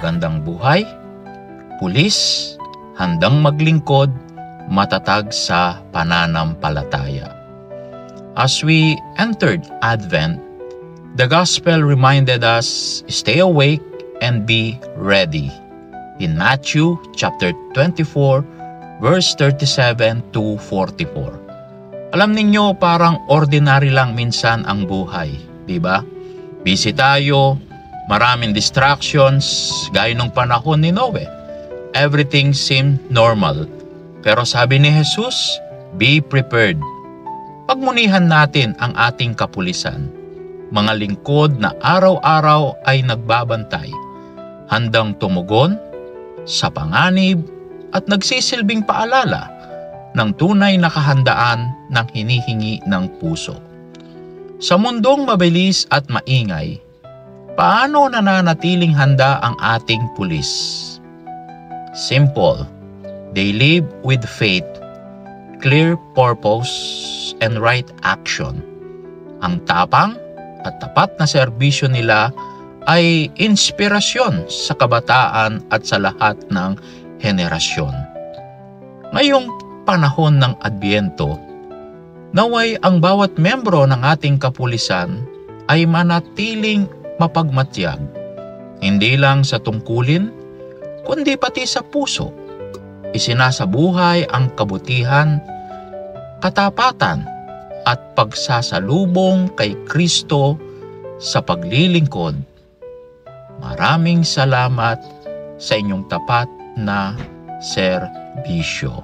magandang buhay, pulis, handang maglingkod, matatag sa pananampalataya. As we entered Advent, the Gospel reminded us, stay awake and be ready. In Matthew chapter 24, verse 37 to 44. Alam ninyo, parang ordinary lang minsan ang buhay, di ba? Busy tayo, maraming distractions, gaya nung panahon ni Noe. Everything seemed normal. Pero sabi ni Jesus, be prepared. Pagmunihan natin ang ating kapulisan. Mga lingkod na araw-araw ay nagbabantay, handang tumugon sa panganib at nagsisilbing paalala ng tunay na kahandaan ng hinihingi ng puso. Sa mundong mabilis at maingay, paano nananatiling handa ang ating pulis? Simple. They live with faith, clear purpose, and right action. Ang tapang at tapat na serbisyo nila ay inspirasyon sa kabataan at sa lahat ng henerasyon. Ngayong panahon ng Adbyento, naway ang bawat membro ng ating kapulisan ay manatiling mapagmatyag, hindi lang sa tungkulin, kundi pati sa puso. Isinasabuhay ang kabutihan, katapatan at pagsasalubong kay Kristo sa paglilingkod. Maraming salamat sa inyong tapat na serbisyo.